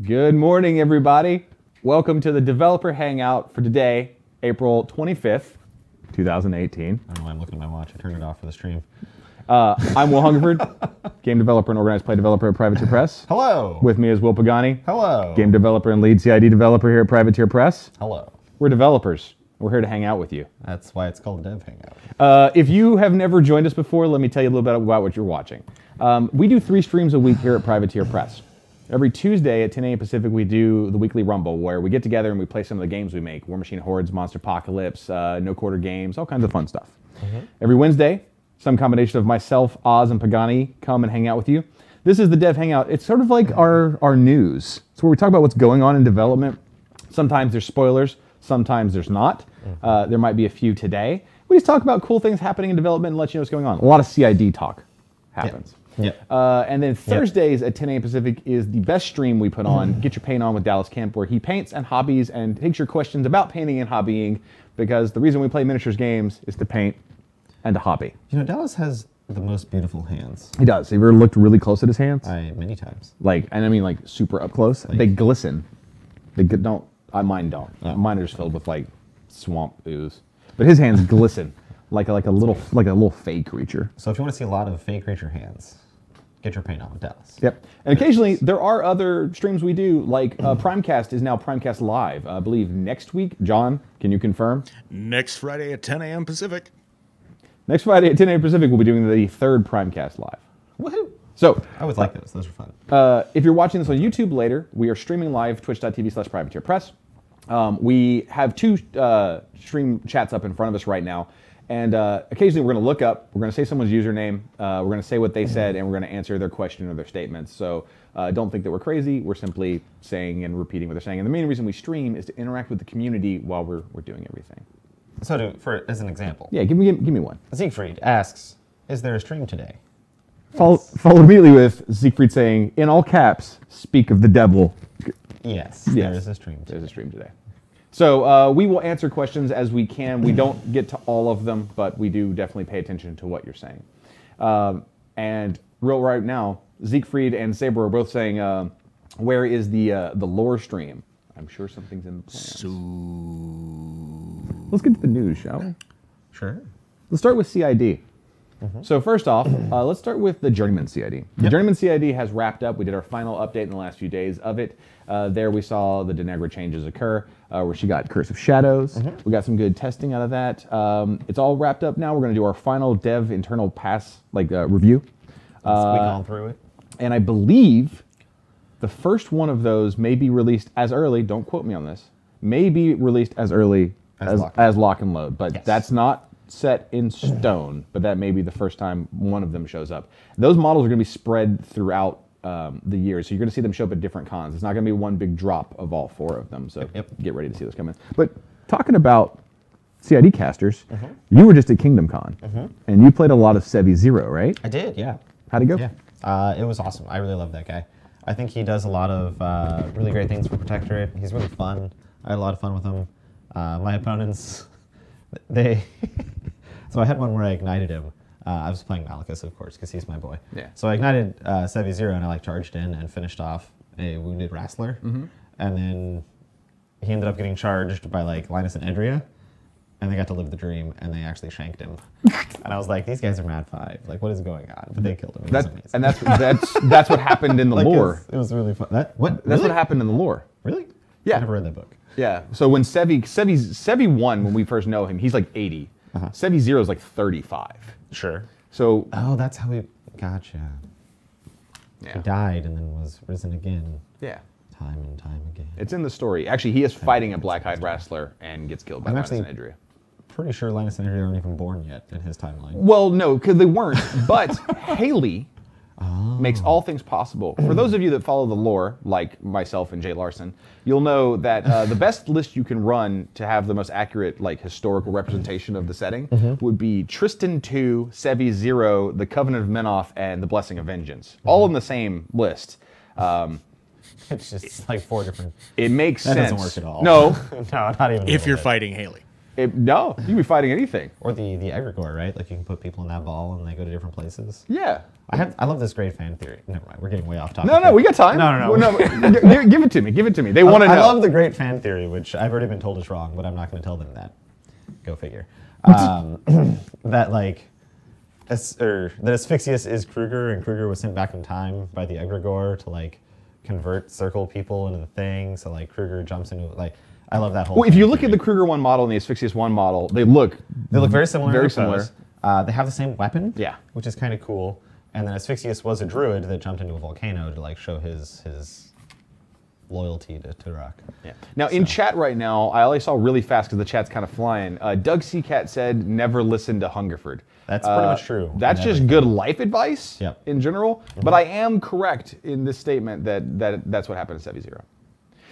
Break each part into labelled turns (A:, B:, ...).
A: Good morning, everybody. Welcome to the Developer Hangout for today, April 25th, 2018.
B: I don't know why I'm looking at my watch. I turned it off for the stream.
A: I'm Will Hungerford, game developer and organized play developer at Privateer Press.
B: Hello.
A: With me is Will Pagani.
B: Hello.
A: Game developer and lead CID developer here at Privateer Press.
B: Hello.
A: We're developers. We're here to hang out with you.
B: That's why it's called Dev Hangout.
A: If you have never joined us before, let me tell you a little bit about what you're watching. We do 3 streams a week here at Privateer Press. Every Tuesday at 10 a.m. Pacific, we do the weekly Rumble, where we get together and we play some of the games we make. War Machine Hordes, Monster Apocalypse, No Quarter Games, all kinds of fun stuff. Every Wednesday, some combination of myself, Oz, and Pagani come and hang out with you. This is the Dev Hangout. It's sort of like our news. It's where we talk about what's going on in development. Sometimes there's spoilers, sometimes there's not. There might be a few today. We just talk about cool things happening in development and let you know what's going on. A lot of CID talk happens. And then Thursdays at 10 a.m. Pacific is the best stream we put on, Get Your Paint On with Dallas Kemp, where he paints and hobbies and takes your questions about painting and hobbying, because the reason we play miniatures games is to paint and to hobby.
B: You know, Dallas has the most beautiful hands.
A: He does. Have you ever looked really close at his hands?
B: Many times.
A: Like, and I mean like super up close. Like, they glisten. Mine don't.
B: Oh.
A: Mine are just filled with like swamp ooze. But his hands glisten like a little fey creature.
B: So if you want to see a lot of fake creature hands, Get Your Paint On with Dallas.
A: Yep. And occasionally there are other streams we do, like Primecast is now Primecast Live. I believe next week. John, can you confirm?
C: Next Friday at 10 a.m. Pacific.
A: Next Friday at 10 a.m. Pacific, we'll be doing the 3rd Primecast Live.
B: Woohoo!
A: So
B: I always like those. Those are fun.
A: if you're watching this on YouTube later, we are streaming live, twitch.tv/privateerpress. We have 2 stream chats up in front of us right now. And occasionally we're going to look up, we're going to say someone's username, we're going to say what they said, and we're going to answer their question or their statements. So don't think that we're crazy. We're simply saying and repeating what they're saying. And the main reason we stream is to interact with the community while we're doing everything.
B: So as an example.
A: Yeah, give me one.
B: Siegfried asks, is there a stream today?
A: Follow immediately with Siegfried saying, in all caps, speak of the devil.
B: Yes, there is a stream today.
A: There's a stream today. So we will answer questions as we can. We don't get to all of them, but we do definitely pay attention to what you're saying. And right now, Siegfried and Saber are both saying, where is the lore stream? I'm sure something's in the plans. Let's get to the news, shall we?
B: Sure.
A: Let's start with CID. So first off, let's start with the Journeyman CID. The Journeyman CID has wrapped up. We did our final update in the last few days of it. There we saw the Denegra changes occur, where she got Curse of Shadows. We got some good testing out of that. It's all wrapped up now. We're going to do our final dev internal pass review.
B: Let's squeak on through it.
A: And I believe the first one of those may be released as early, don't quote me on this, may be released as early as lock and load. But that's not set in stone, but that may be the first time one of them shows up. Those models are going to be spread throughout the year, so you're going to see them show up at different cons. It's not going to be one big drop of all 4 of them, so get ready to see those come in. But talking about CID casters, you were just at Kingdom Con, and you played a lot of Sevi Zero, right?
B: I did, yeah.
A: How'd it go?
B: Yeah, it was awesome. I really love that guy. I think he does a lot of really great things for Protectorate. He's really fun. I had a lot of fun with him. My opponents, so I had one where I ignited him. I was playing Malachus, of course, because he's my boy. Yeah. So I ignited Sevi Zero, and I charged in and finished off a wounded Wrestler. And then he ended up getting charged by Linus and Edria, and they got to live the dream, and they actually shanked him. And I was like, these guys are mad 5. Like, what is going on? But they killed him. It was amazing.
A: And that's what happened in the lore.
B: It was really fun. That's
A: what happened in the lore.
B: Really?
A: Yeah.
B: I never read that book.
A: Yeah. So when Sevi 1, when we first know him, he's like 80. Sevi 0 is like 35.
B: Sure.
A: So
B: that's how we gotcha. Yeah. He died and then was risen again.
A: Yeah.
B: Time and time again.
A: It's in the story. Actually, he is fighting a black-eyed Wrestler and gets killed by Linus and Edria.
B: Pretty sure Linus and Edria aren't even born yet in his timeline.
A: Well, no, because they weren't. But Haley makes all things possible. For those of you that follow the lore, like myself and Jay Larson, you'll know that the best list you can run to have the most accurate, historical representation of the setting would be Tristan 2, Sevi 0, the Covenant of Menoth, and the Blessing of Vengeance. All in the same list.
B: It's just 4 different.
A: It makes sense.
B: That doesn't work at all.
A: No.
B: No, not even.
C: If you're fighting Haley.
A: No, you can be fighting anything.
B: Or the egregore, right? Like you can put people in that ball and they go to different places.
A: Yeah.
B: I love this great fan theory. Never mind, we're getting way off topic.
A: No, we got time.
B: No.
A: Give it to me. Give it to me. They want to know.
B: I love the great fan theory, which I've already been told is wrong, but I'm not going to tell them that. Go figure. That like, that Asphyxius is Kruger, and Kruger was sent back in time by the egregore to like convert circle people into the thing. So like Kruger jumps into like. I love that whole.
A: Well, if you look at the Kruger 1 model and the Asphyxius 1 model, they look
B: very similar.
A: Very similar.
B: They have the same weapon.
A: Yeah.
B: Which is kind of cool. And then Asphyxius was a druid that jumped into a volcano to like show his loyalty to Turok.
A: Yeah. Now in chat right now, I only saw really fast because the chat's kind of flying. Doug Seacat said, "Never listen to Hungerford."
B: That's pretty much true.
A: That's just good life advice in general.
B: Mm-hmm.
A: But I am correct in this statement that's what happened to Sevi Zero.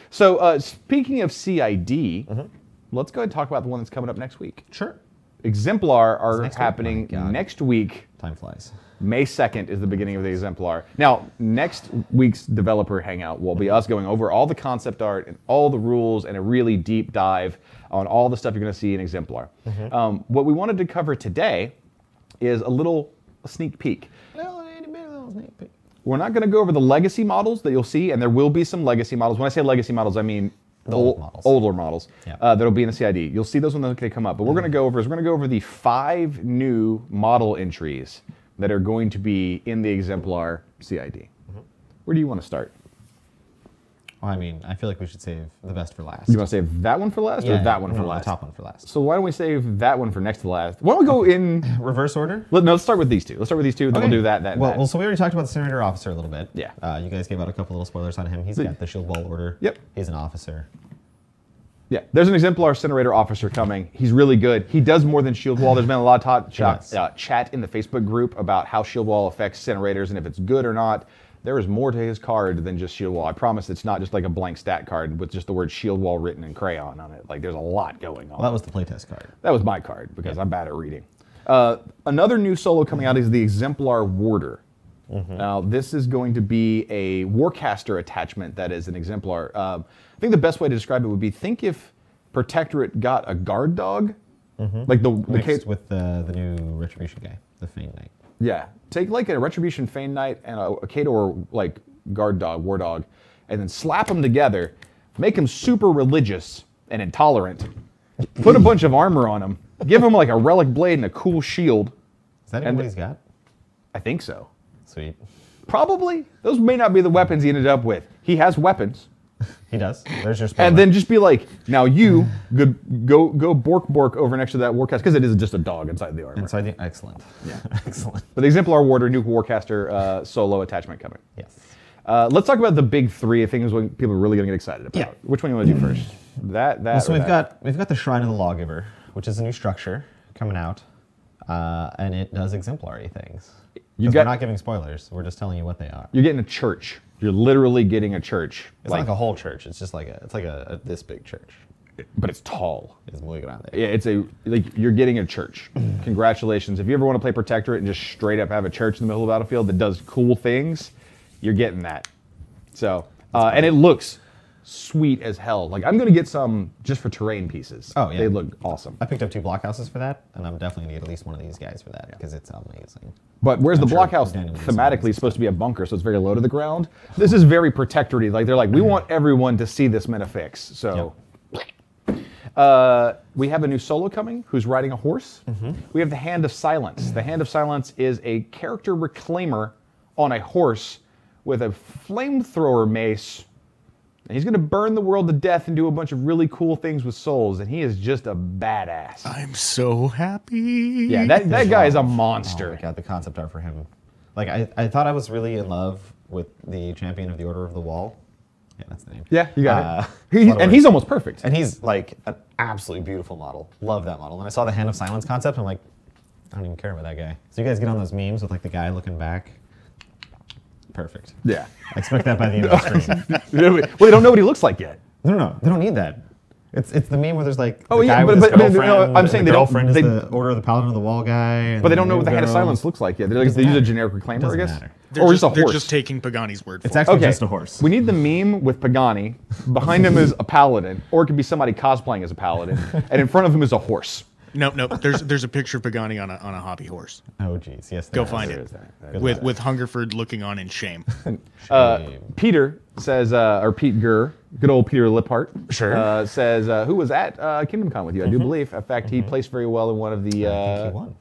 A: So speaking of CID, let's go ahead and talk about the one that's coming up next week.
B: Sure.
A: Exemplar are happening next week.
B: Time flies.
A: May 2nd is the beginning of the Exemplar. Now, next week's developer hangout will be us going over all the concept art and all the rules and a really deep dive on all the stuff you're going to see in Exemplar. What we wanted to cover today is a sneak peek. We're not going to go over the legacy models that you'll see, and there will be some legacy models. When I say legacy models, I mean the older models that'll be in the CID. You'll see those when they come up. But we're going to go over the 5 new model entries that are going to be in the Exemplar CID. Where do you want to start?
B: Well, I mean, I feel like we should save the best for last.
A: You want to save that one for last or that one for last?
B: The top one for last.
A: So why don't we save that one for next to last? Why don't we go in
B: reverse order?
A: Let's start with these two. Let's start with these two, then we'll do that.
B: Well, so we already talked about the Senator Officer a little bit.
A: Yeah.
B: You guys gave out a couple little spoilers on him. He's got the Shield Wall Order.
A: Yep.
B: He's an officer.
A: Yeah, there's an Exemplar Incinerator officer coming. He's really good. He does more than Shield Wall. There's been a lot of chat in the Facebook group about how Shield Wall affects Incinerators and if it's good or not. There is more to his card than just Shield Wall. I promise it's not just like a blank stat card with just the word Shield Wall written in crayon on it. Like there's a lot going on.
B: Well, that was the playtest card.
A: That was my card because I'm bad at reading. Another new solo coming out is the Exemplar Warder. Now, this is going to be a Warcaster attachment that is an Exemplar. I think the best way to describe it would be, think if Protectorate got a guard dog, like the
B: mixed with the new Retribution guy, the Fane Knight.
A: Yeah, take like a Retribution Fane Knight and a Khador like guard dog, war dog, and then slap them together, make them super religious and intolerant, put a bunch of armor on them, give them like a relic blade and a cool shield.
B: Is that what he's got?
A: I think so.
B: Sweet.
A: Probably. Those may not be the weapons he ended up with. He has weapons.
B: He does. There's your spoiler.
A: And then just be like, now you go bork over next to that Warcaster, because it is just a dog inside the armor.
B: Excellent. Yeah. Excellent.
A: But the Exemplar Warder, new Warcaster solo attachment coming.
B: Yes.
A: Let's talk about the big 3 things when people are really going to get excited about.
B: Yeah.
A: Which one do you want to do first?
B: So we've got the Shrine of the Lawgiver, which is a new structure coming out, and it does exemplary things. We're not giving spoilers. We're just telling you what they are.
A: You're getting a church. You're literally getting a church.
B: It's like a whole church. It's just like a this big church.
A: But it's tall.
B: It's muy grande.
A: Yeah, you're getting a church. Congratulations. If you ever want to play Protectorate and just straight up have a church in the middle of the battlefield that does cool things, you're getting that. So, and it looks sweet as hell. Like, I'm going to get some just for terrain pieces.
B: Oh, yeah.
A: They look awesome.
B: I picked up 2 blockhouses for that, and I'm definitely going to get at least one of these guys for that, because it's amazing.
A: But whereas the blockhouse thematically is supposed to be a bunker, so it's very low to the ground, this is very protectorate. Like, they're like, we want everyone to see this Minifix. So, we have a new solo coming who's riding a horse. We have the Hand of Silence. The Hand of Silence is a character reclaimer on a horse with a flamethrower mace. And he's going to burn the world to death and do a bunch of really cool things with souls, and he is just a badass.
C: I'm so happy.
A: Yeah, that guy is a monster.
B: Oh my God, the concept art for him. Like, I thought I was really in love with the Champion of the Order of the Wall. Yeah, that's the name.
A: Yeah, you got it. And he's almost perfect.
B: And he's like an absolutely beautiful model. Love that model. And I saw the Hand of Silence concept, I'm like, I don't even care about that guy. So you guys get on those memes with like the guy looking back. Perfect.
A: Yeah.
B: I expect that by the end of the stream.
A: Well, they don't know what he looks like yet.
B: No, they don't need that. It's the meme where there's like
A: Oh,
B: the
A: yeah,
B: guy with
A: but-
B: his
A: but no,
B: girlfriend,
A: I'm saying
B: and
A: they
B: the
A: don't-
B: girlfriend is
A: they-
B: the Order of the Paladin of the Wall guy.
A: But they don't know what the Head of Silence looks like yet. They use a generic reclaimer, I
B: Doesn't
A: guess.
B: matter.
C: They're
A: Or
C: just,
A: just a
C: they're
A: horse.
C: just taking Pagani's word for
B: It's
C: it.
B: actually
A: Okay,
B: just a horse.
A: we need the meme with Pagani. Behind him is a paladin, or it could be somebody cosplaying as a paladin, and in front of him is a horse.
C: Nope. There's a picture of Pagani on a hobby horse.
B: Oh, geez. Yes.
C: Go
B: there
C: find
B: is.
C: it. With Hungerford looking on in shame.
A: Peter says, or Pete Gurr, good old Peter Liphart,
B: Sure.
A: says, who was at Kingdom Con with you, I do believe. In fact, he placed very well in one of the...
B: I think he won.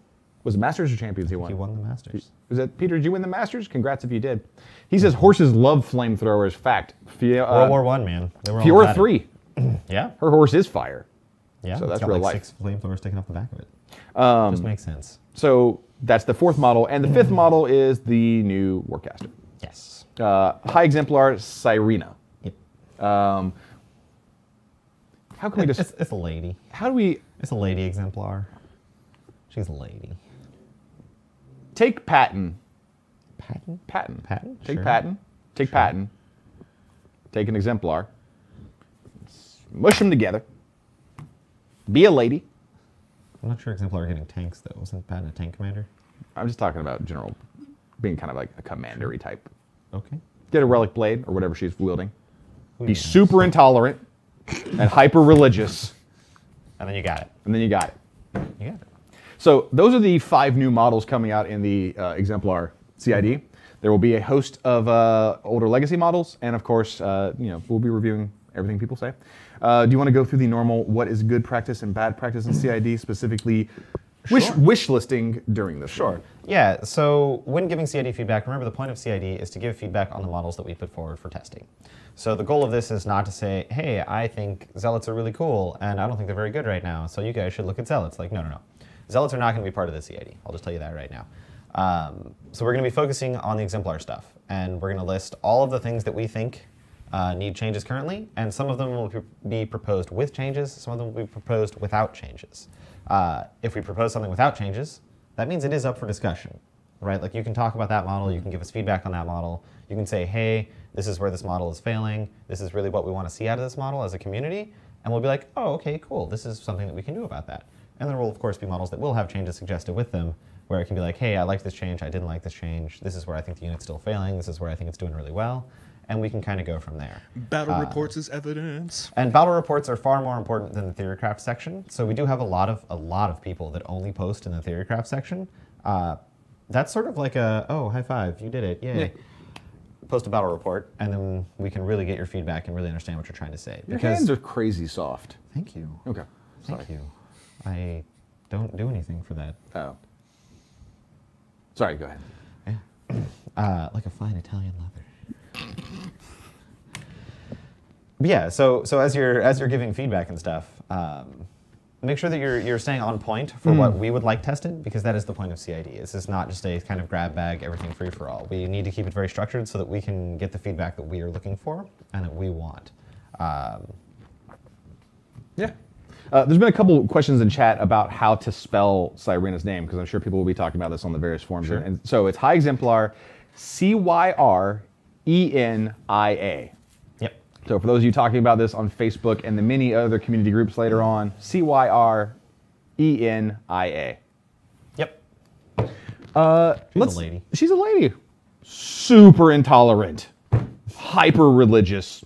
A: Was it Masters or Champions he won?
B: He won the Masters.
A: Was that Peter? Did you win the Masters? Congrats if you did. He says horses love flamethrowers. Fact.
B: World War I, man. They were all
A: Fiora
B: about it.
A: 3.
B: Yeah.
A: Her horse is fire.
B: Yeah.
A: So
B: it's
A: that's
B: got
A: real
B: like
A: life.
B: 6 flamethrowers sticking off the back of it. Just makes sense.
A: So that's the 4th model, and the 5th model is the new Warcaster.
B: Yes.
A: High Exemplar Sirena.
B: Yep.
A: How can we just?
B: It's a lady.
A: How do we
B: It's a lady exemplar. She's a lady.
A: take Patton?
B: Patton?
A: Patton.
B: Patton?
A: Take
B: Sure.
A: Patton. Take Patton. Take an Exemplar. Mush them together. Be a lady.
B: I'm not sure exemplar are getting tanks though. Wasn't Patton a tank commander?
A: I'm just talking about general, being kind of like a commandery type.
B: Okay.
A: Get a relic blade or whatever she's wielding.
B: Who
A: Be
B: knows?
A: super intolerant and hyper religious,
B: And then you got it.
A: and then you got it.
B: You got it.
A: So those are the 5 new models coming out in the Exemplar CID. There will be a host of older legacy models, and of course, we'll be reviewing everything people say. Do you want to go through the normal what is good practice and bad practice in CID, specifically wish listing during this?
B: Sure. Yeah, so when giving CID feedback, remember the point of CID is to give feedback on the models that we put forward for testing. So the goal of this is not to say, hey, I think Zealots are really cool, and I don't think they're very good right now, so you guys should look at Zealots. Like, no. Zealots are not going to be part of the CID. I'll just tell you that right now. So we're going to be focusing on the Exemplar stuff, and we're going to list all of the things that we think need changes currently, and some of them will be proposed with changes, some of them will be proposed without changes. If we propose something without changes, that means it is up for discussion, right? Like you can talk about that model, you can give us feedback on that model, you can say, hey, this is where this model is failing, this is really what we want to see out of this model as a community, and we'll be like, oh, okay, cool, this is something that we can do about that. And there will, of course, be models that will have changes suggested with them, where it can be like, hey, I like this change, I didn't like this change, this is where I think the unit's still failing, this is where I think it's doing really well, and we can kind of go from there.
C: Battle reports is evidence.
B: And battle reports are far more important than the Theorycraft section. So we do have a lot of people that only post in the Theorycraft section. That's sort of like a, oh, high five, you did it, yay. Yeah. Post a battle report, and then we can really get your feedback and really understand what you're trying to say.
A: Your hands are crazy soft.
B: Thank you.
A: Okay.
B: Thank you. I don't do anything for that.
A: Oh. Sorry, go ahead.
B: Yeah. Like a fine Italian leather. But yeah, so as you're giving feedback and stuff, make sure that you're staying on point for what we would like tested, because that is the point of CID. This is not just a kind of grab bag, everything free for all. We need to keep it very structured so that we can get the feedback that we are looking for and that we want.
A: Yeah. There's been a couple questions in chat about how to spell Cyrena's name, because I'm sure people will be talking about this on the various forums. Sure. And so it's High Exemplar, Cyrenia.
B: Yep.
A: So for those of you talking about this on Facebook and the many other community groups later on, Cyrenia.
B: Yep. She's a lady.
A: She's a lady. Super intolerant. Hyper religious.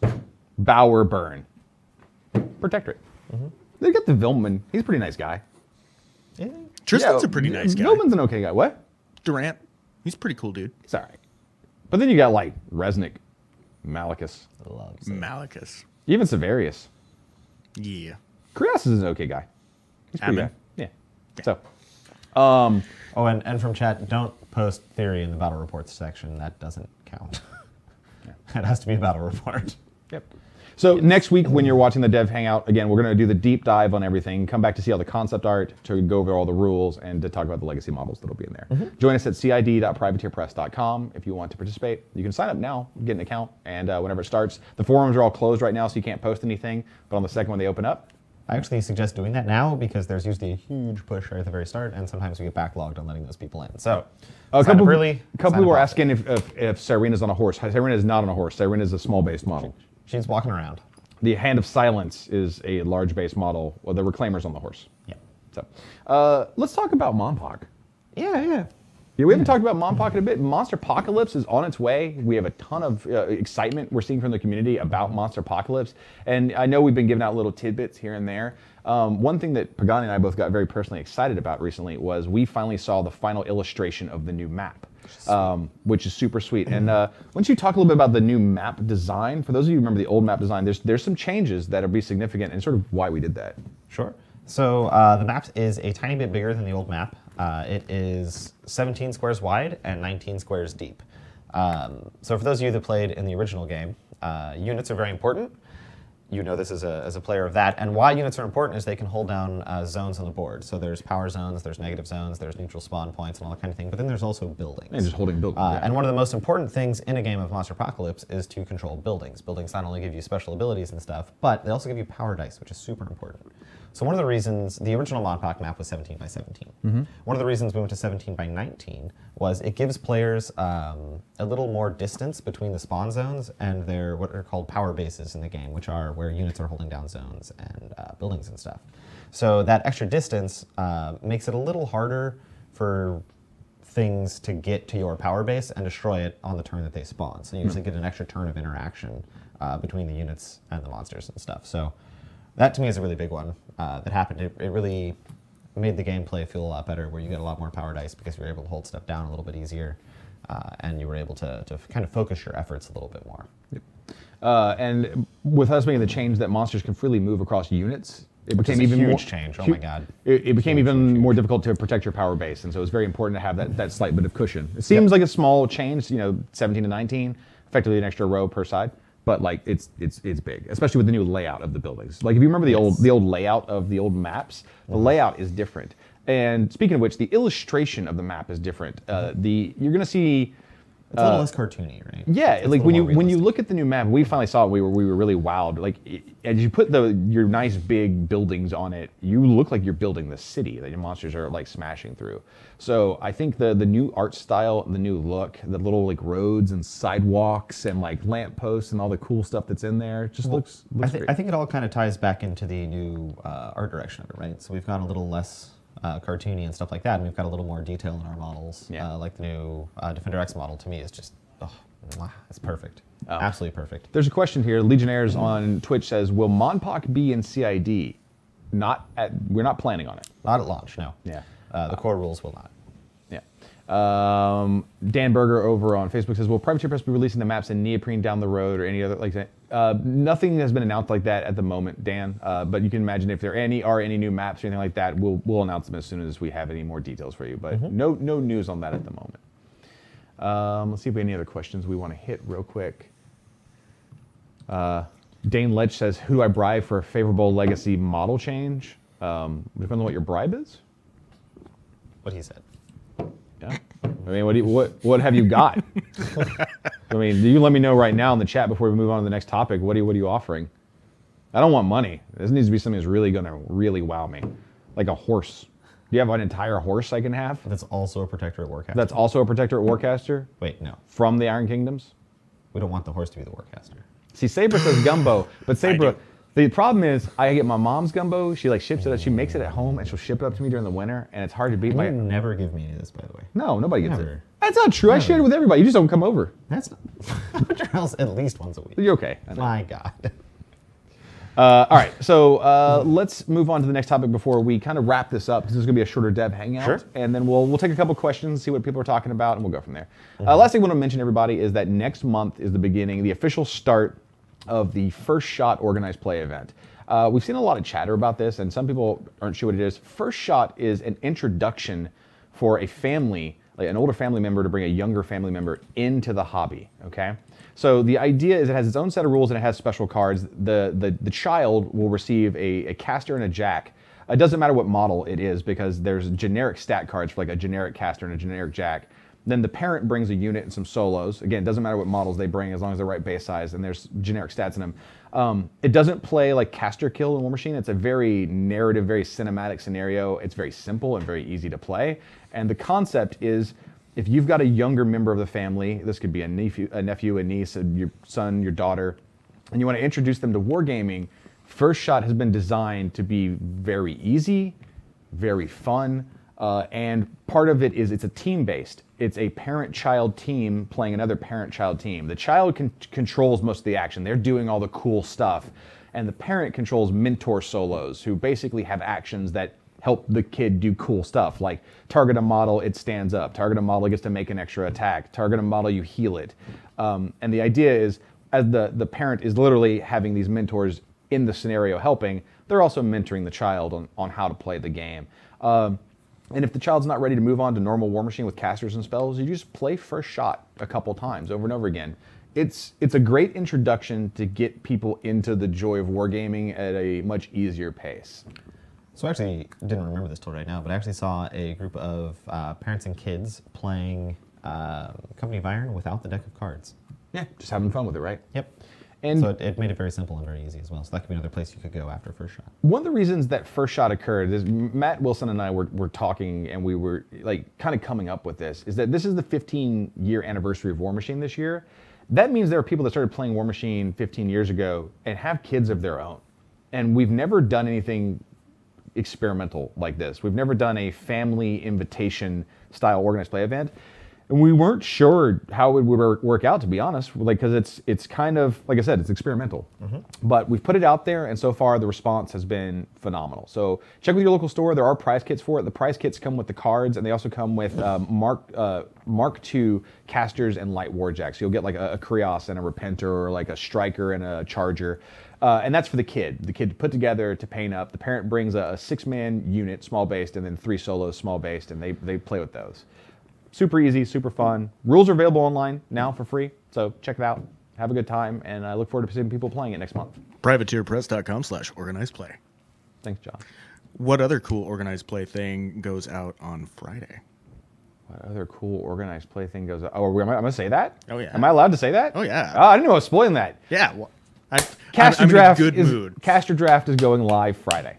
A: Bower burn. Protectorate. They got the Vilman. He's a pretty nice guy.
B: Yeah.
C: Tristan's a pretty nice guy.
A: Vilman's an okay guy. What?
C: Durant, he's a pretty cool dude.
A: It's all right. But then you got like Resnick, Malicus,
B: Loves it.
C: Malicus.
A: even Severius.
C: Yeah.
A: Krios is an okay guy. He's pretty
C: Amen.
A: good. Yeah. So,
B: Oh, and from chat, don't post theory in the battle reports section. That doesn't count. It has to be a battle report.
A: yep. So next week when you're watching the Dev Hangout, again, we're going to do the deep dive on everything, come back to see all the concept art, to go over all the rules, and to talk about the legacy models that'll be in there. Join us at cid.privateerpress.com if you want to participate. You can sign up now, get an account, and whenever it starts. The forums are all closed right now, so you can't post anything, but on the second one they open up.
B: I actually suggest doing that now because there's usually a huge push right at the very start, and sometimes we get backlogged on letting those people in. So,
A: A
B: sign
A: couple
B: up early.
A: people were asking if Cyrena's on a horse. Cyrena is not on a horse. Cyrena is a small-based model.
B: She's walking around.
A: The Hand of Silence is a large base model. Well, the Reclaimer's on the horse.
B: Yeah.
A: So let's talk about Monpok.
B: Yeah.
A: Yeah, we haven't talked about Monpok in a bit. Monster Apocalypse is on its way. We have a ton of excitement we're seeing from the community about Monster Apocalypse. And I know we've been giving out little tidbits here and there. One thing that Pagani and I both got very personally excited about recently was we finally saw the final illustration of the new map, which is super sweet. And why don't you talk a little bit about the new map design? For those of you who remember the old map design, there's some changes that will be significant and sort of why we did that.
B: Sure. So the map is a tiny bit bigger than the old map. It is 17 squares wide and 19 squares deep. So for those of you that played in the original game, units are very important. You know this as a player of that. And why units are important is they can hold down zones on the board. So there's power zones, there's negative zones, there's neutral spawn points and all that kind of thing. But then there's also buildings.
A: And just holding buildings.
B: And one of the most important things in a game of Monster Apocalypse is to control buildings. Buildings not only give you special abilities and stuff, but they also give you power dice, which is super important. So one of the reasons, the original Monpok map was 17 by 17. One of the reasons we went to 17 by 19 was it gives players a little more distance between the spawn zones and their what are called power bases in the game, which are where units are holding down zones and buildings and stuff. So that extra distance makes it a little harder for things to get to your power base and destroy it on the turn that they spawn. So you usually get an extra turn of interaction between the units and the monsters and stuff. So that to me is a really big one that happened. It really made the gameplay feel a lot better, where you get a lot more power dice because you're able to hold stuff down a little bit easier, and you were able to kind of focus your efforts a little bit more.
A: Yep. And with us making the change that monsters can freely move across units, it became even
B: huge
A: more
B: change. Oh my god!
A: It became even more difficult to protect your power base, and so it's very important to have that slight bit of cushion. It seems like a small change, 17 to 19, effectively an extra row per side. But like it's big, especially with the new layout of the buildings. Like if you remember the old layout of the old maps, the layout is different. And speaking of which, the illustration of the map is different. You're gonna see.
B: It's a little less cartoony, right?
A: Yeah,
B: it's
A: like when you look at the new map, we finally saw it. We were really wowed. Like as you put your nice big buildings on it, you look like you're building the city that your monsters are like smashing through. So I think the new art style, the new look, the little like roads and sidewalks and like lamp posts and all the cool stuff that's in there just looks great.
B: I think it all kind of ties back into the new art direction of it, right? So we've got a little less cartoony and stuff like that, and we've got a little more detail in our models.
A: Yeah.
B: Like the new Defender X model to me is just, it's perfect.
A: Oh.
B: Absolutely perfect.
A: There's a question here. Legionnaires on Twitch says, will Monpok be in CID? We're not planning on it.
B: Not at launch, no.
A: Yeah.
B: The core rules will not.
A: Yeah. Dan Berger over on Facebook says, will Privateer Press be releasing the maps in neoprene down the road or any other like that? Nothing has been announced like that at the moment, Dan. But you can imagine if there are any new maps or anything like that, we'll announce them as soon as we have any more details for you. But no news on that at the moment. Let's see if we have any other questions we want to hit real quick. Dane Lech says, who do I bribe for a favorable legacy model change? Depends on what your bribe is.
B: What he said.
A: Yeah. I mean, what have you got? I mean, you let me know right now in the chat before we move on to the next topic. What are you offering? I don't want money. This needs to be something that's really going to really wow me. Like a horse. Do you have an entire horse I can have?
B: That's also a Protector at Warcaster.
A: That's also a Protector at Warcaster?
B: Wait, no.
A: From the Iron Kingdoms?
B: We don't want the horse to be the Warcaster.
A: See, Sabra says gumbo, but Sabra, the problem is I get my mom's gumbo. She like ships it up. She makes it at home and she'll ship it up to me during the winter, and it's hard to beat.
B: You never give me any of this, by the way.
A: No, nobody gets
B: Never.
A: it. That's not true. I shared it with everybody. You just don't come over.
B: That's not. Put your house at least once a week.
A: You're okay.
B: My God.
A: All right, so let's move on to the next topic before we kind of wrap this up, because this is going to be a shorter dev hangout.
B: Sure.
A: And then we'll take a couple questions, see what people are talking about, and we'll go from there. Last thing I want to mention, everybody, is that next month is the official start of the First Shot organized play event. We've seen a lot of chatter about this, and some people aren't sure what it is. First Shot is an introduction for a family, like an older family member, to bring a younger family member into the hobby, okay? So the idea is it has its own set of rules and it has special cards. The child will receive a caster and a jack. It doesn't matter what model it is, because there's generic stat cards for like a generic caster and a generic jack. Then the parent brings a unit and some solos. Again, it doesn't matter what models they bring as long as they're right base size, and there's generic stats in them. It doesn't play like caster kill in War Machine. It's a very narrative, very cinematic scenario. It's very simple and very easy to play. And the concept is, if you've got a younger member of the family, this could be a nephew, a niece, your son, your daughter, and you want to introduce them to wargaming, First Shot has been designed to be very easy, very fun, and part of it is it's a team-based. It's a parent-child team playing another parent-child team. The child controls most of the action. They're doing all the cool stuff. And the parent controls mentor solos, who basically have actions that help the kid do cool stuff, like target a model, it stands up. Target a model, it gets to make an extra attack. Target a model, you heal it. And the idea is, as the parent is literally having these mentors in the scenario helping, they're also mentoring the child on how to play the game. And if the child's not ready to move on to normal War Machine with casters and spells, you just play First Shot a couple times over and over again. It's a great introduction to get people into the joy of wargaming at a much easier pace.
B: So I actually didn't remember this till right now, but I actually saw a group of parents and kids playing Company of Iron without the deck of cards.
A: Yeah, just having fun with it, right?
B: Yep.
A: And
B: so it made it very simple and very easy as well. So that could be another place you could go after First Shot.
A: one of the reasons that First Shot occurred is Matt Wilson and I were talking, and we were like kind of coming up with this, is that this is the 15-year anniversary of War Machine this year. That means there are people that started playing War Machine 15 years ago and have kids of their own. And we've never done anything experimental like this. We've never done a family invitation style organized play event. And we weren't sure how it would work out, to be honest, like, because it's kind of, like I said, it's experimental. But we've put it out there, and so far the response has been phenomenal. So check with your local store. There are prize kits for it. The prize kits come with the cards, and they also come with Mark II casters and light warjacks. So you'll get like a Krios and a Repenter, or like a Striker and a Charger. And that's for the kid. The kid to put together, to paint up. The parent brings a 6-man unit, small-based, and then 3 solos, small-based, and they play with those. Super easy, super fun. Rules are available online now for free, so check it out. Have a good time, and I look forward to seeing people playing it next month.
C: privateerpress.com/organized play.
A: Thanks, John.
C: What other cool organized play thing goes out on Friday?
A: What other cool organized play thing goes? Oh, am I going to say that?
C: Oh, yeah.
A: Am I allowed to say that?
C: Oh, yeah.
A: Oh, I didn't know I was spoiling that.
C: Yeah. Well,
A: Caster
C: I'm
A: Draft
C: in a good mood.
A: Caster Draft is going live Friday.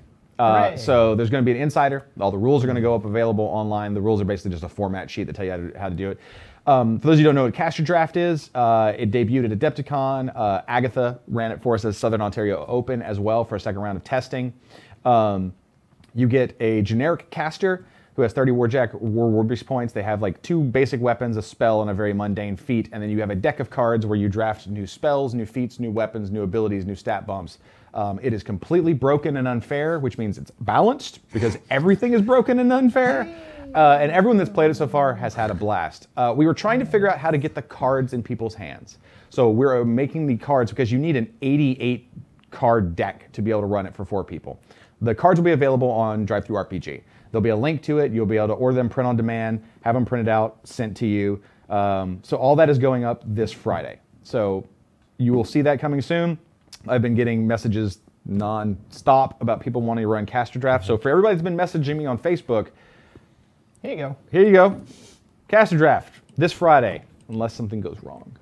A: So there's going to be an insider. All the rules are going to go up available online. The rules are basically just a format sheet that tell you how to do it. For those of you who don't know what Caster Draft is, it debuted at Adepticon. Agatha ran it for us as Southern Ontario Open as well for a second round of testing. You get a generic caster who has 30 Warjack War Beast points. They have like 2 basic weapons, a spell, and a very mundane feat. And then you have a deck of cards where you draft new spells, new feats, new weapons, new abilities, new stat bumps. It is completely broken and unfair, which means it's balanced, because everything is broken and unfair. And everyone that's played it so far has had a blast. We were trying to figure out how to get the cards in people's hands. So we're making the cards because you need an 88 card deck to be able to run it for 4 people. The cards will be available on DriveThruRPG. There'll be a link to it. You'll be able to order them print on demand, have them printed out, sent to you. So all that is going up this Friday. So you will see that coming soon. I've been getting messages non-stop about people wanting to run Caster Draft. So for everybody that's been messaging me on Facebook,
B: Here you go.
A: here you go. Caster Draft this Friday, unless something goes wrong.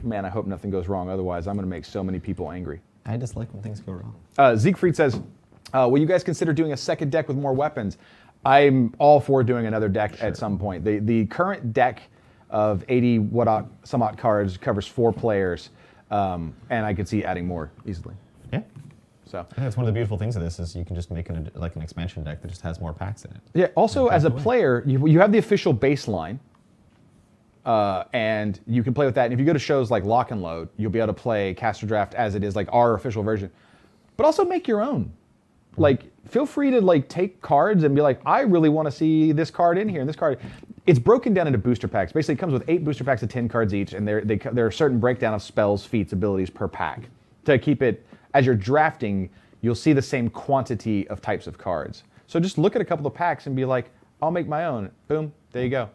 A: Man, I hope nothing goes wrong. Otherwise, I'm going to make so many people angry.
B: I dislike when things go wrong.
A: Siegfried says, will you guys consider doing a second deck with more weapons? I'm all for doing another deck at some point. The current deck of 80 some odd cards covers 4 players, and I could see adding more easily.
B: Yeah.
A: So
B: I think that's one of the beautiful things of this is you can just make an expansion deck that just has more packs in it.
A: yeah. Also, as a player, you have the official baseline, and you can play with that. And if you go to shows like Lock and Load, you'll be able to play Caster Draft as it is, like our official version. But also make your own. Like, feel free to like take cards and be like, I really want to see this card in here and this card. It's broken down into booster packs. Basically, it comes with 8 booster packs of 10 cards each, and there are a certain breakdown of spells, feats, abilities per pack. To keep it, as you're drafting, you'll see the same quantity of types of cards. So just look at a couple of packs and be like, I'll make my own. Boom, there you go.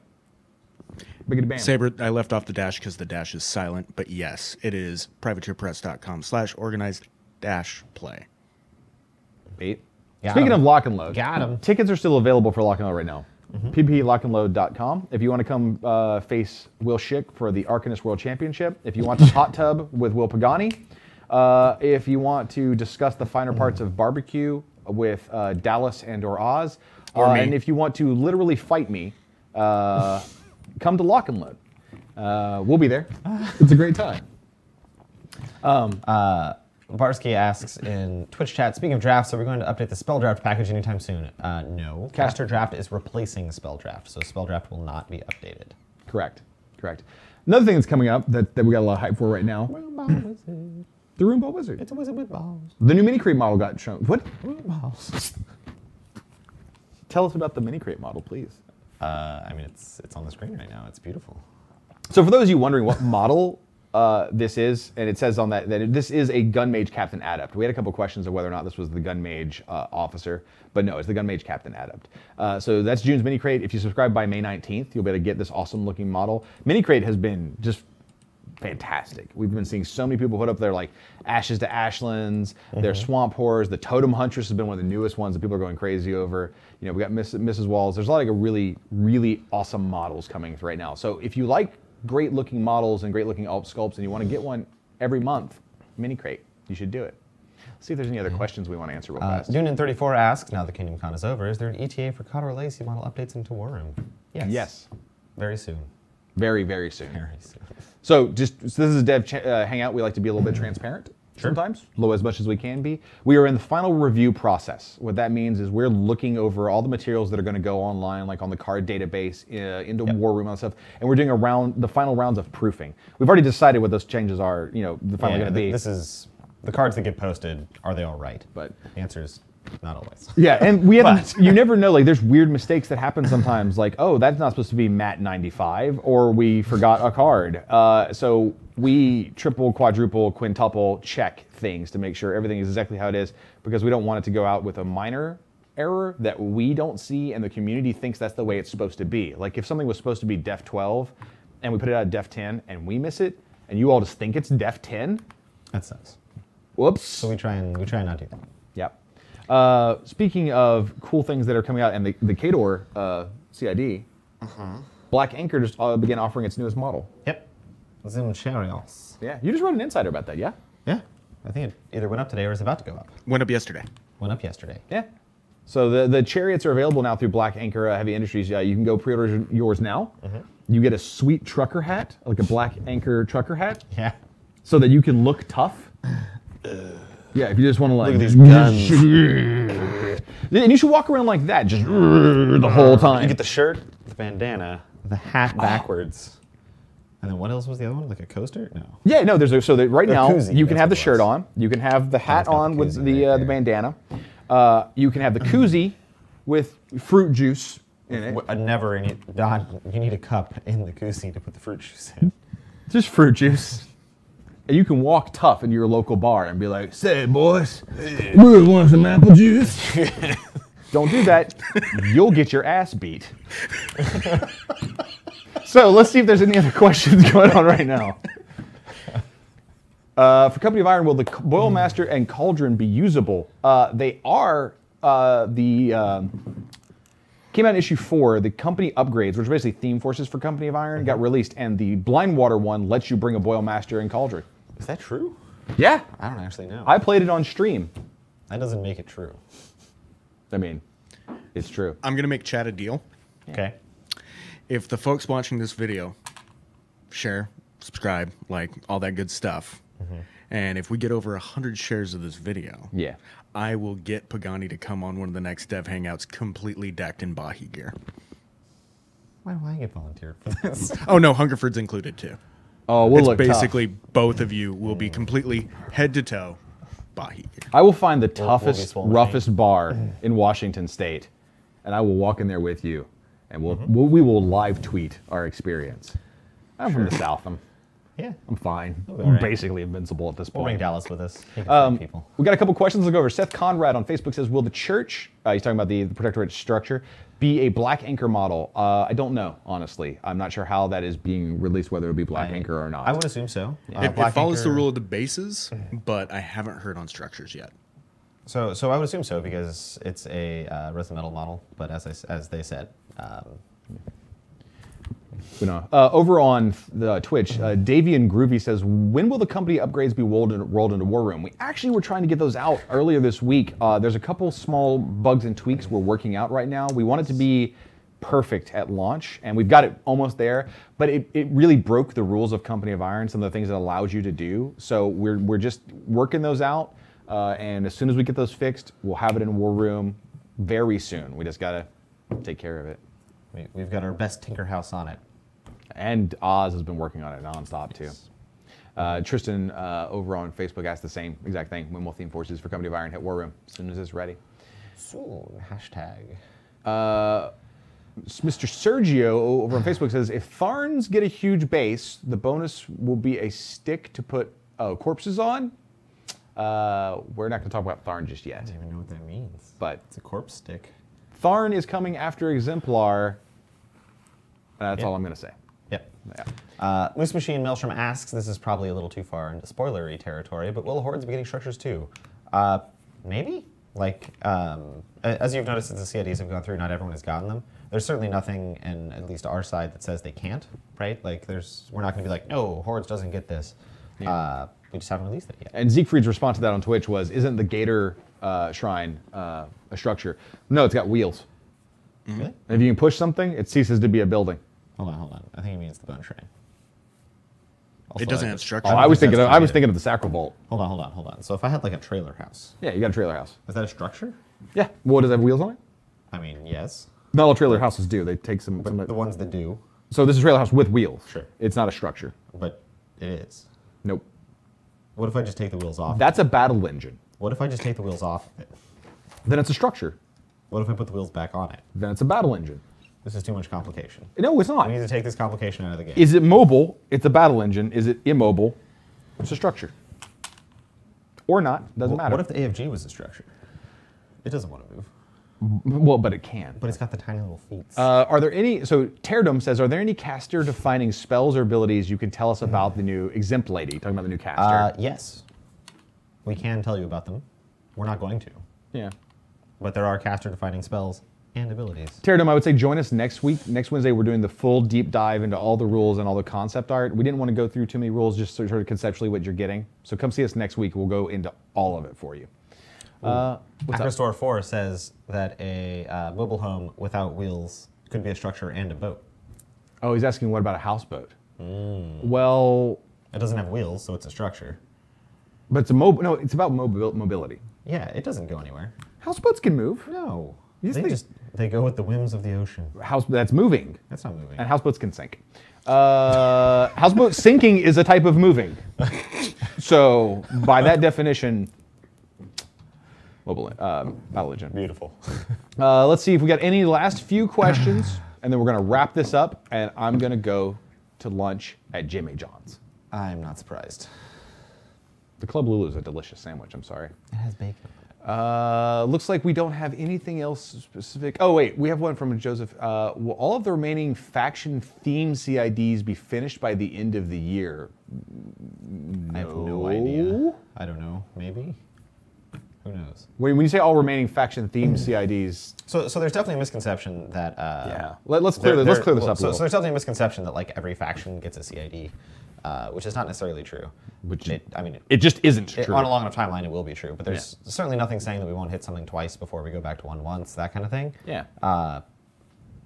A: Biggity bam.
C: Saber, I left off the dash because the dash is silent, but yes, it is privateerpress.com/organized-play.
A: Beat.
B: Got
A: Speaking
B: 'em.
A: of Lock and Load,
B: Got 'em.
A: tickets are still available for Lock and Load right now. pplockandload.com. If you want to come face Will Schick for the Arcanist World Championship, if you want to hot tub with Will Pagani, if you want to discuss the finer parts of barbecue with Dallas and/or Oz,
C: Or me.
A: and if you want to literally fight me, come to Lock and Load. We'll be there. It's a great time.
B: Barsky asks in Twitch chat, speaking of drafts, are we going to update the spell draft package anytime soon? No. Caster draft is replacing spell draft, so spell draft will not be updated.
A: Correct. Another thing that's coming up that we got a lot of hype for right now. The Roomball Wizard.
B: It's a wizard with balls.
A: The new mini crate model got shown. What?
B: Balls.
A: Tell us about the mini crate model, please.
B: I mean, it's on the screen right now. It's beautiful.
A: So for those of you wondering what model this is, and it says on that this is a Gun Mage Captain Adept. We had a couple questions of whether or not this was the Gun Mage officer, but no, it's the Gun Mage Captain Adept. So that's June's mini crate. If you subscribe by May 19th, you'll be able to get this awesome looking model. Mini crate has been just fantastic. We've been seeing so many people put up their like Ashes to Ashlands, their Swamp Horrors. The Totem Huntress has been one of the newest ones that people are going crazy over. You know, we got Mrs. Walls. There's a lot of really, really awesome models coming right now. So if you like great looking models and great looking sculpts and you want to get one every month, mini crate, you should do it. Let's see if there's any other questions we want to answer real fast.
B: Dunin34 asks, now the Kingdom Con is over, is there an ETA for Cotter Lacey model updates into War Room?
A: Yes.
B: Very soon.
A: Very, very soon.
B: Very soon.
A: So this is a dev hangout. We like to be a little bit transparent sometimes, as much as we can be. We are in the final review process. What that means is we're looking over all the materials that are going to go online, like on the card database, into War Room and stuff, and we're doing the final rounds of proofing. We've already decided what those changes are. You know, the final going to be.
B: This is the cards that get posted. Are they all right?
A: But
B: the answer is not always.
A: Yeah, and we haven't. You never know. Like, there's weird mistakes that happen sometimes. Like, oh, that's not supposed to be Matt 95, or we forgot a card. So we triple, quadruple, quintuple check things to make sure everything is exactly how it is, because we don't want it to go out with a minor error that we don't see and the community thinks that's the way it's supposed to be. Like, if something was supposed to be Def 12 and we put it out at Def 10 and we miss it, and you all just think it's Def 10,
B: that sucks.
A: Whoops.
B: So we try and not do that.
A: Yep. Speaking of cool things that are coming out, and the Kador CID, Black Anchor just began offering its newest model.
B: Yep. Zoom Chariots.
A: Yeah. You just wrote an insider about that, yeah?
B: Yeah. I think it either went up today or is about to go up.
C: Went up yesterday.
B: Went up yesterday.
A: Yeah. So the Chariots are available now through Black Anchor Heavy Industries. You can go pre-order yours now. You get a sweet trucker hat, like a Black Anchor trucker hat.
B: Yeah.
A: So that you can look tough. Yeah, if you just want to like...
B: Look at these guns.
A: And you should walk around like that, just the whole time.
B: You get the shirt, the bandana, the hat backwards. And then what else was the other one? Like a coaster? No.
A: Yeah, no, right now,
B: koozie,
A: you can have the shirt on. You can have the hat on with the bandana. You can have the koozie with fruit juice in it.
B: You need a cup in the koozie to put the fruit juice in.
A: Just fruit juice. And you can walk tough into your local bar and be like, say, boys, we want some apple juice. Don't do that. You'll get your ass beat. So let's see if there's any other questions going on right now. For Company of Iron, will the Boilmaster and Cauldron be usable? They are. Came out in issue 4, the company upgrades, which are basically theme forces for Company of Iron, got released, and the Blindwater one lets you bring a Boilmaster and Cauldron.
B: Is that true?
A: Yeah.
B: I don't actually know.
A: I played it on stream.
B: That doesn't make it true.
A: I mean, it's true.
C: I'm going to make Chad a deal.
B: Okay.
C: If the folks watching this video share, subscribe, like all that good stuff, and if we get over 100 shares of this video, I will get Pagani to come on one of the next Dev Hangouts completely decked in Bahi gear.
B: Why do I get volunteered for this?
C: Oh, no, Hungerford's included too.
A: Oh, we'll look
C: basically
A: tough.
C: Both of you will be completely head to toe Bahi gear.
A: I will find the toughest, roughest bar in Washington State, and I will walk in there with you, and we will live tweet our experience. I'm from the South. I'm fine. I'm basically invincible at this point.
B: We'll bring Dallas with us. People.
A: We got a couple questions to go over. Seth Conrad on Facebook says, will the church, he's talking about the Protectorate structure, be a Black Anchor model? I don't know, honestly. I'm not sure how that is being released, whether it would be Black Anchor or not.
B: I would assume so.
C: It follows the rule of the bases, but I haven't heard on structures yet.
B: So I would assume so, because it's a resin metal model, but as they said...
A: over on the Twitch, Davian Groovy says, when will the company upgrades be rolled into War Room? We actually were trying to get those out earlier this week. There's a couple small bugs and tweaks we're working out right now. We want it to be perfect at launch, and we've got it almost there, but it really broke the rules of Company of Iron, some of the things it allows you to do. So we're just working those out, and as soon as we get those fixed, we'll have it in War Room very soon. We just got to take care of it.
B: We've got our best Tinker House on it.
A: And Oz has been working on it nonstop too. Tristan over on Facebook asked the same exact thing. When will Theme Forces for Company of Iron hit War Room? As soon as it's ready.
B: Soon. Hashtag.
A: Mr. Sergio over on Facebook says, if Tharns get a huge base, the bonus will be a stick to put corpses on. We're not going to talk about Tharn just yet.
B: I don't even know what that means.
A: But
B: it's a corpse stick.
A: Tharn is coming after Exemplar. That's all I'm going to say.
B: Yep. Yeah. Moose Machine Maelstrom asks, this is probably a little too far into spoilery territory, but will Hordes be getting structures too? Maybe? Like, as you've noticed as the CIDs have gone through, not everyone has gotten them. There's certainly nothing in at least our side that says they can't, right? Like, we're not going to be like, no, Hordes doesn't get this. Yeah. We just haven't released it yet.
A: And Siegfried's response to that on Twitch was, isn't the Gator Shrine a structure? No, it's got wheels.
B: Mm-hmm. Really?
A: If you can push something, it ceases to be a building.
B: Hold on. I think he means the Bone Shrine. Also,
C: it doesn't have structure.
A: I was thinking of the Sacrovault.
B: Hold on. So if I had like a trailer house.
A: Yeah, you got a trailer house.
B: Is that a structure?
A: Yeah. Well, does it have wheels on it?
B: I mean, yes.
A: Not all trailer houses do. They take some.
B: But the ones that do.
A: So this is a trailer house with wheels.
B: Sure.
A: It's not a structure.
B: But it is.
A: Nope.
B: What if I just take the wheels off?
A: That's a battle engine.
B: What if I just take the wheels off of it?
A: Then it's a structure.
B: What if I put the wheels back on it?
A: Then it's a battle engine.
B: This is too much complication.
A: No, it's not.
B: We need to take this complication out of the game.
A: Is it mobile? It's a battle engine. Is it immobile? It's a structure. Or not. Doesn't matter.
B: What if the AFG was a structure? It doesn't want to move.
A: Well, but it can.
B: But it's got the tiny little feet.
A: Are there any, so Teardom says, are there any caster defining spells or abilities you can tell us about the new Exemplar lady? Talking about the new caster.
B: Yes. We can tell you about them. We're not going to.
A: Yeah.
B: But there are caster defining spells and abilities.
A: Teardom, I would say join us next week. Next Wednesday, we're doing the full deep dive into all the rules and all the concept art. We didn't want to go through too many rules, just sort of conceptually what you're getting. So come see us next week. We'll go into all of it for you.
B: Acrostor 4 says that a mobile home without wheels could be a structure and a boat.
A: Oh, he's asking what about a houseboat? Well...
B: It doesn't have wheels, so it's a structure.
A: But it's a no, it's about mobility.
B: Yeah, it doesn't go anywhere.
A: Houseboats can move.
B: No. They go with the whims of the ocean.
A: That's moving.
B: That's not moving.
A: And houseboats can sink. Houseboat sinking is a type of moving. So by that definition, battle engine.
B: Beautiful.
A: Let's see if we got any last few questions, and then we're going to wrap this up, and I'm going to go to lunch at Jimmy John's.
B: I'm not surprised.
A: The Club Lulu is a delicious sandwich, I'm sorry.
B: It has bacon.
A: Looks like we don't have anything else specific. Oh, wait, we have one from Joseph. Will all of the remaining faction-themed CIDs be finished by the end of the year? No.
B: I have no idea. I don't know. Maybe? Who knows?
A: When you say all remaining faction-themed CIDs...
B: So there's definitely a misconception that...
A: yeah. Let's clear this up a little.
B: So there's definitely a misconception that like every faction gets a CID, which is not necessarily true.
A: It just isn't true.
B: On a long enough timeline, it will be true. But there's certainly nothing saying that we won't hit something twice before we go back to one once, that kind of thing.
A: Yeah.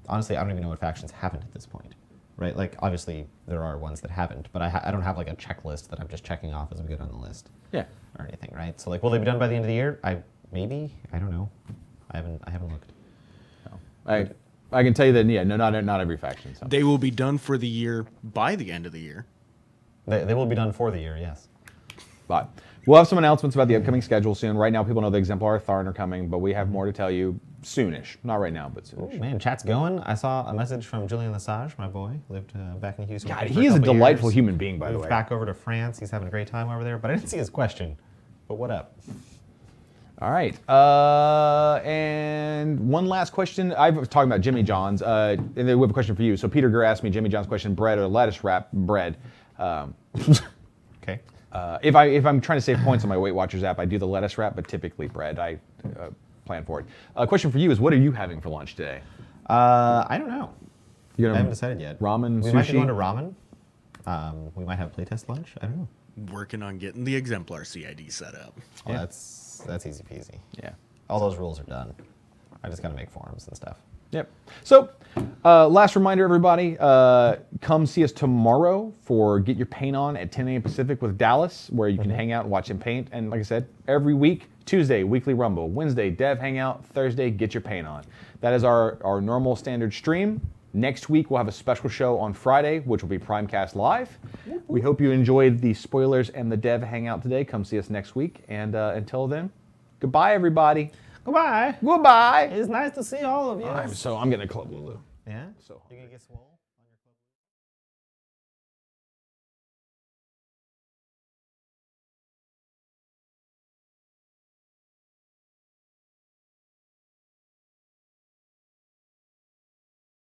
B: Honestly, I don't even know what factions haven't at this point. Right? Like, obviously, there are ones that haven't, but I don't have like a checklist that I'm just checking off as we go down the list.
A: Yeah.
B: Or anything, right? So like, will they be done by the end of the year? Maybe. I don't know. I haven't looked.
A: No. I can tell you that not every faction. So.
C: They will be done for the year by the end of the year.
B: They will be done for the year, yes.
A: But we'll have some announcements about the upcoming schedule soon. Right now, people know the Exemplar Tharn are coming, but we have more to tell you soonish. Not right now, but soonish.
B: Oh, man, chat's going. I saw a message from Julian Lesage, my boy. Lived back in Houston.
A: God, he is a delightful human being, by the way.
B: Moved back over to France. He's having a great time over there, but I didn't see his question. But what up?
A: All right. And one last question. I was talking about Jimmy John's, and then we have a question for you. So Peter Gurr asked me Jimmy John's question: bread or lettuce wrap bread?
B: Okay.
A: If I'm trying to save points on my Weight Watchers app, I do the lettuce wrap, but typically bread. I plan for it. A question for you is: what are you having for lunch today?
B: I don't know.
A: I
B: haven't decided yet.
A: Ramen,
B: we
A: sushi?
B: might be going to ramen. We might have playtest lunch. I don't know.
C: Working on getting the Exemplar CID set up.
B: Well, that's easy peasy.
A: Yeah.
B: All those rules are done. I just got to make forums and stuff.
A: Yep. So, last reminder, everybody, come see us tomorrow for Get Your Paint On at 10 a.m. Pacific with Dallas, where you can hang out and watch him paint. And like I said, every week, Tuesday, Weekly Rumble, Wednesday, Dev Hangout, Thursday, Get Your Paint On. That is our normal standard stream. Next week, we'll have a special show on Friday, which will be Primecast Live. We hope you enjoyed the spoilers and the Dev Hangout today. Come see us next week. And until then, goodbye, everybody.
B: Goodbye.
A: Goodbye.
B: It's nice to see all of you.
A: I'm getting a club Lulu.
B: Yeah?
A: So
B: You gonna get swole?